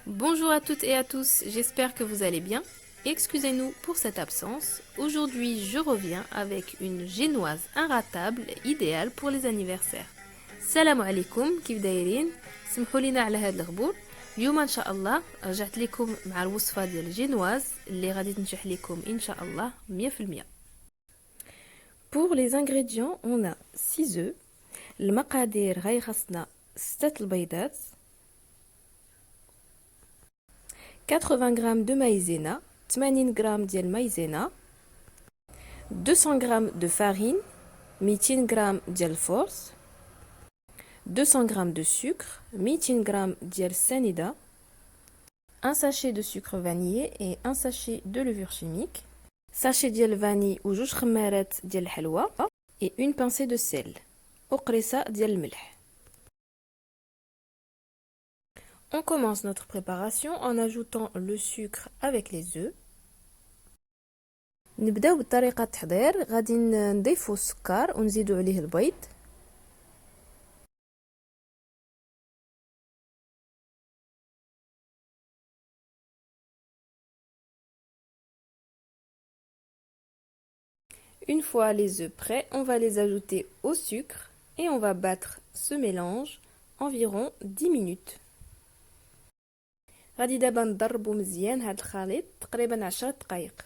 Bonjour à toutes et à tous, j'espère que vous allez bien. Excusez-nous pour cette absence. Aujourd'hui, je reviens avec une génoise inratable idéale pour les anniversaires. Salam alaikum, كيف دايرين؟ سمحوا لنا على هذا الغبور. اليوم ان شاء الله رجعت لكم مع الوصفه ديال الجينواز اللي غادي تنجح لكم ان شاء الله 100%. Pour les ingrédients, on a 6 œufs. المقادير غاي خاصنا 6 البيضات. 80 g de maïzena, 80 g ديال maïzena, 200 g de farine, 200 g ديال الفورس, 200 g de sucre, 200 g ديال السنيدة, un sachet de sucre vanillé et un sachet de levure chimique, sachet ديال vanille ou جوج خمارات ديال الحلوى et une pincée de sel, وقريصة ديال الملح. On commence notre préparation en ajoutant le sucre avec les œufs. نبداو بطريقة التحضير. غادي نضيفو السكر ونزيدو عليه البيض. Une fois les œufs prêts, on va les ajouter au sucre et on va battre ce mélange environ 10 minutes. غادي دابا نضربو مزيان هاد الخليط تقريبا 10 دقائق.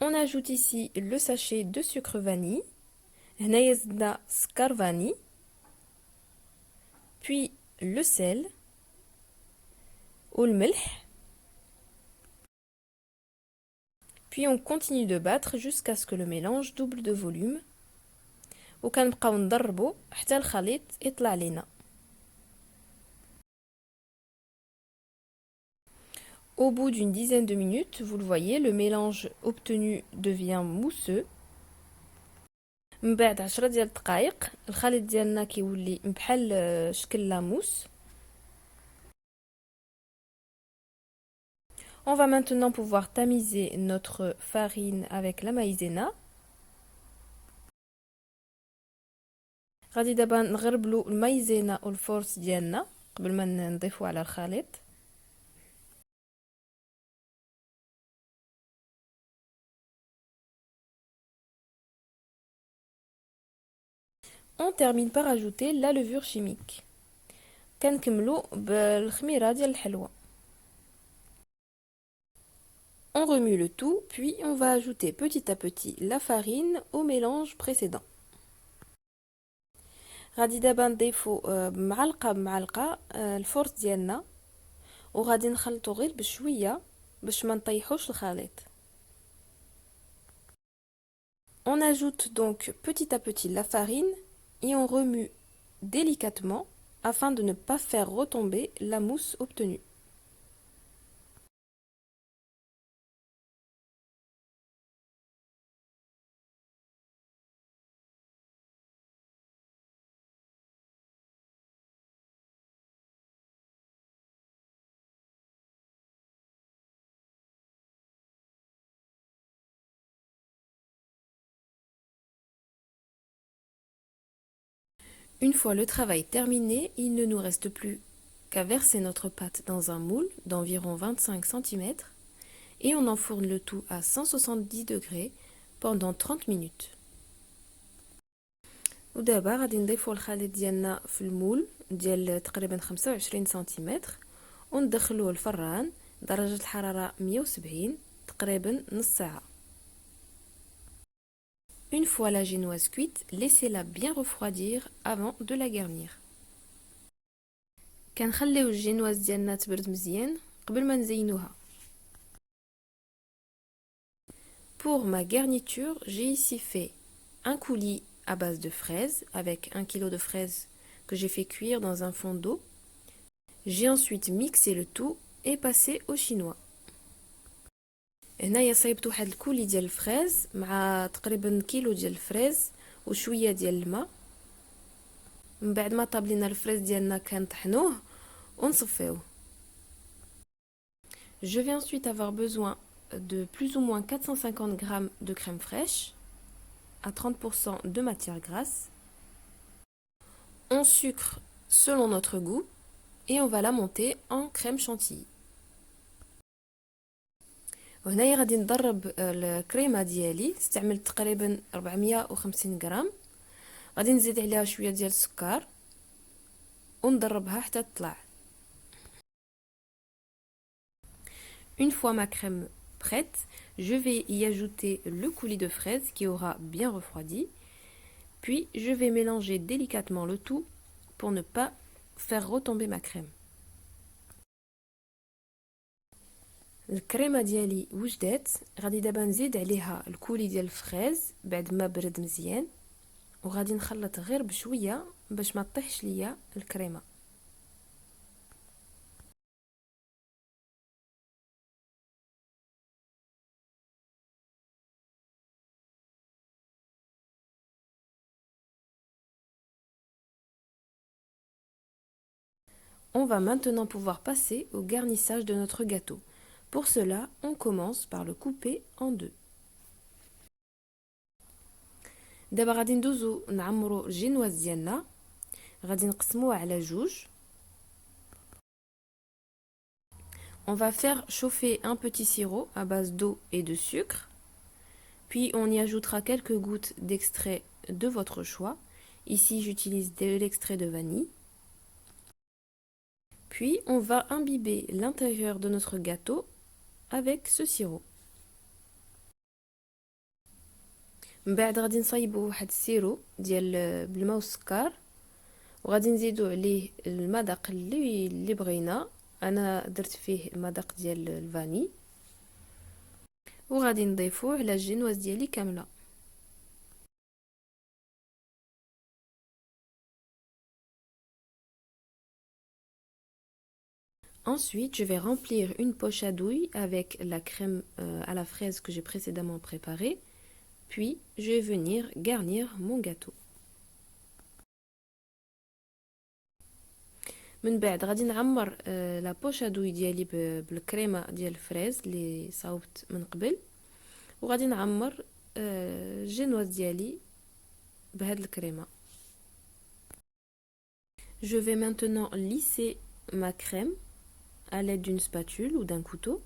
On ajoute ici le sachet de sucre vanille. هنايا زدنا سكر vanille, puis le sel والملح. Puis on continue de battre jusqu'à ce que le mélange double de volume. وكنبقاو نضربو حتى الخليط يطلع لينا. Au bout d'une dizaine de minutes, vous le voyez, le mélange obtenu devient mousseux. من بعد 10 ديال الدقائق الخليط ديالنا كيولي بحال شكل لاموس. On va maintenant pouvoir tamiser notre farine avec la maïzena. غادي دابا نغربلو المايزينا والفورس ديالنا قبل ما نضيفو على الخليط. On termine par ajouter la levure chimique. كنكملو بالخميرة ديال الحلوى. On remue le tout, puis on va ajouter petit à petit la farine au mélange précédent. غادي دابا نضيفو معلقة بمعلقة الفورس ديالنا وغادي نخلطو غير بشوية باش ما نطيحوش الخليط. On ajoute donc petit à petit la farine et on remue délicatement afin de ne pas faire retomber la mousse obtenue. Une fois le travail terminé, il ne nous reste plus qu'à verser notre pâte dans un moule d'environ 25 cm et on enfourne le tout à 170 degrés pendant 30 minutes. ودابا غادي نضيفو الخليط ديالنا في المول ديال تقريبا 25 سنتيمتر وندخلوه الفران درجة الحرارة 170 تقريبا نص ساعة. Une fois la génoise cuite, laissez-la bien refroidir avant de la garnir. كنخليو الجينواز ديالنا تبرد مزيان قبل ما نزينوها. Pour ma garniture, j'ai ici fait un coulis à base de fraises avec 1 kg de fraises que j'ai fait cuire dans un fond d'eau. J'ai ensuite mixé le tout et passé au chinois. هنايا صايبت واحد الكولي ديال الفريز مع تقريبا كيلو ديال الفريز وشويه ديال الماء. من بعد ما طاب لينا الفريز ديالنا كنطحنوه ونصفيوه. Je vais ensuite avoir besoin de plus ou moins 450 g de crème fraîche à 30% de matière grasse. On sucre selon notre goût et on va la monter en crème chantilly. وهنايا غادي ندرب الكريمه ديالي، استعملت تقريبا 450 غرام. غادي نزيد عليها شويه ديال السكر وندربها حتى تطلع. Une fois ma crème prête, je vais y ajouter le coulis de fraises qui aura bien refroidi. Puis je vais mélanger délicatement le tout pour ne pas faire retomber ma crème. الكريمه ديالي وجدات، غادي دابا نزيد عليها الكولي ديال الفريز بعد ما برد مزيان، وغادي نخلط غير بشويه باش ما تطيحش ليا الكريمه. On va maintenant pouvoir passer au garnissage de notre gâteau. Pour cela, on commence par le couper en deux. دابا غادي ندوزو نعمرو الجينواز ديالنا، غادي نقسموها على جوج. On va faire chauffer un petit sirop à base d'eau et de sucre. Puis on y ajoutera quelques gouttes d'extrait de votre choix. Ici, j'utilise de l'extrait de vanille. Puis on va imbiber l'intérieur de notre gâteau avec ce sirop. من بعد غادي نصايبوا واحد السيرو ديال بالماء والسكر، وغادي نزيدوا عليه المذاق اللي بغينا. انا درت فيه المذاق ديال الفاني، وغادي نضيفوه على الجينواز ديالي كامله. Ensuite, je vais remplir une poche à douille avec la crème à la fraise que j'ai précédemment préparée. Puis, je vais venir garnir mon gâteau. من بعد غادي نعمر لا بوش ا دوي ديالي بالكريمه ديال الفريز اللي صاوبت من قبل، وغادي نعمر الجينواز ديالي بهاد الكريمه. Je vais maintenant lisser ma crème à l'aide d'une spatule ou d'un couteau.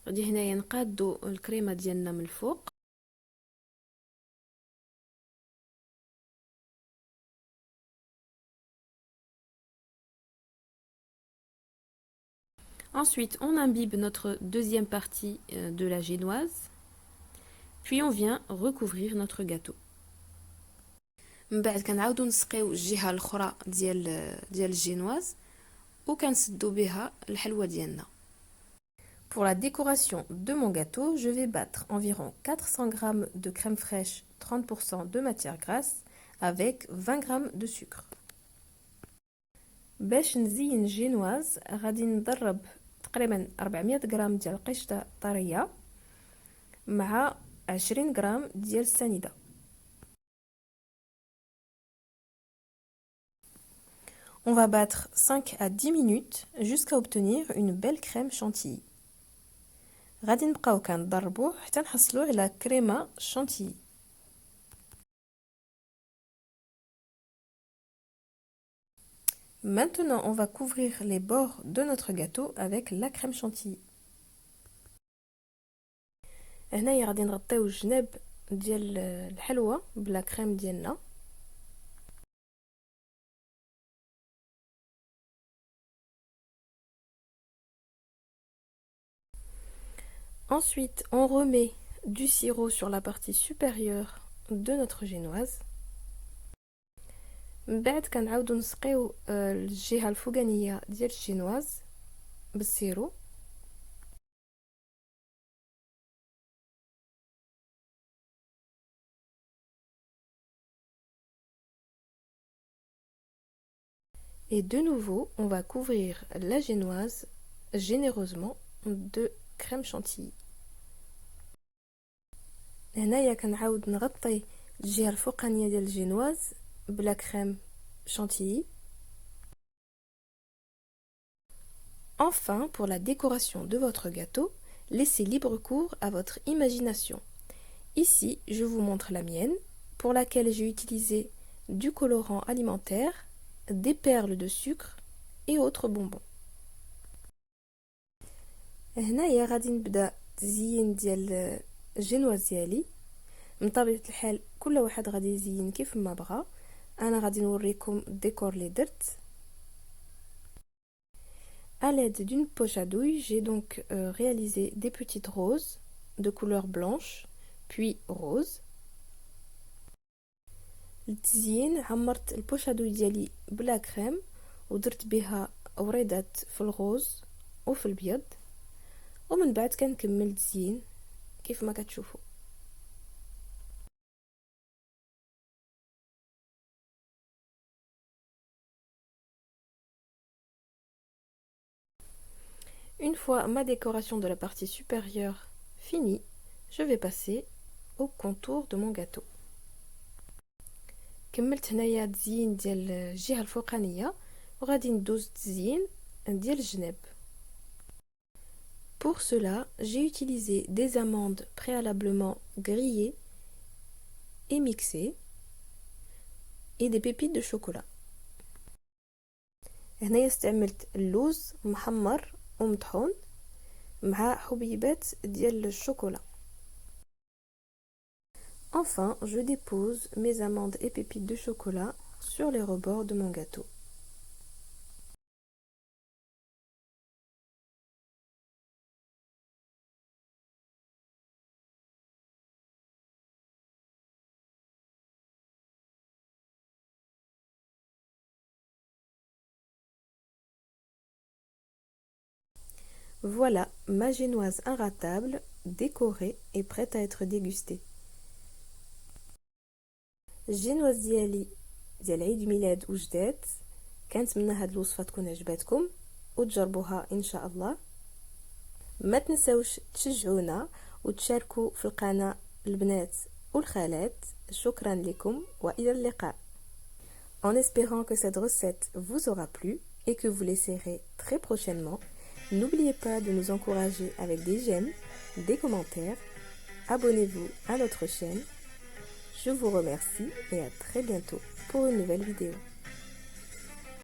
غادي هنايا نقادو الكريمه ديالنا من الفوق. Ensuite, on imbibe notre deuxième partie de la génoise, puis on vient recouvrir notre gâteau. من بعد كنعاودو نسقيو الجهه الاخرى ديال الجينواز وكنسدو بها الحلوه ديالنا. Pour la décoration de mon gâteau, je vais battre environ 400 g de crème fraîche, 30% de matière grasse avec 20 g de sucre. باش نزين الجينواز غادي نضرب تقريبا 400 غرام ديال القشطه طريه مع 20 غرام ديال السنيده. On va battre 5 à 10 minutes jusqu'à obtenir une belle crème chantilly. غادي نبقاو كنضربوه حتى نحصلوه على كريمه شانتيي. Maintenant, on va couvrir les bords de notre gâteau avec la crème chantilly. هنايا غادي نغطيو الجناب ديال الحلوه بلا كريم ديالنا. Ensuite, on remet du sirop sur la partie supérieure de notre génoise. من بعد كنعاودو نسقيو الجهه الفوقانيه ديال الجينواز بالسيرو. Et de nouveau, on va couvrir la génoise généreusement de crème chantilly. هنايا كنعاود نغطي الجهه الفوقانيه ديال الجينواز بلا crème chantilly. Enfin, pour la décoration de votre gâteau, laissez libre cours à votre imagination. Ici, je vous montre la mienne, pour laquelle j'ai utilisé du colorant alimentaire, des perles de sucre et autres bonbons. هنايا غادي نبدا التزيين ديال الجينواز ديالي. من طبيعة الحال كل واحد غادي يزين كيف ما بغى. انا غادي نوريكم الديكور اللي درت. À l'aide d'une poche à douille, j'ai donc réalisé des petites roses de couleur blanche, puis rose. للتزيين عمرت البوش ادوي ديالي بلا كريم ودرت بها وريدات في الغوز وفي البيض، ومن بعد كنكمل التزيين كيف ما كتشوفوا. Une fois ma décoration de la partie supérieure finie, je vais passer au contour de mon gâteau. كملت هنايا التزيين ديال الجهه الفوقانيه وغادي ندوز التزيين ديال الجناب. Pour cela, j'ai utilisé des amandes préalablement grillées et mixées et des pépites de chocolat. هنايا استعملت اللوز محمر ومطحون مع حبيبات ديال الشوكولا. Enfin, je dépose mes amandes et pépites de chocolat sur les rebords de mon gâteau. Voilà ma génoise inratable, décorée et prête à être dégustée. الجينواز ديال عيد ميلاد وجدات، كنتمنى هاد الوصفه تكون عجباتكم وتجربوها ان شاء الله. ما تنسوش تشجعونا وتشاركوا في القناه البنات والخالات. شكرا لكم والى اللقاء. En espérant que cette recette vous aura plu et que vous l'essayerez très prochainement, n'oubliez pas de nous encourager avec des j'aime, des commentaires. Abonnez-vous à notre chaîne. Je vous remercie et à très bientôt pour une nouvelle vidéo.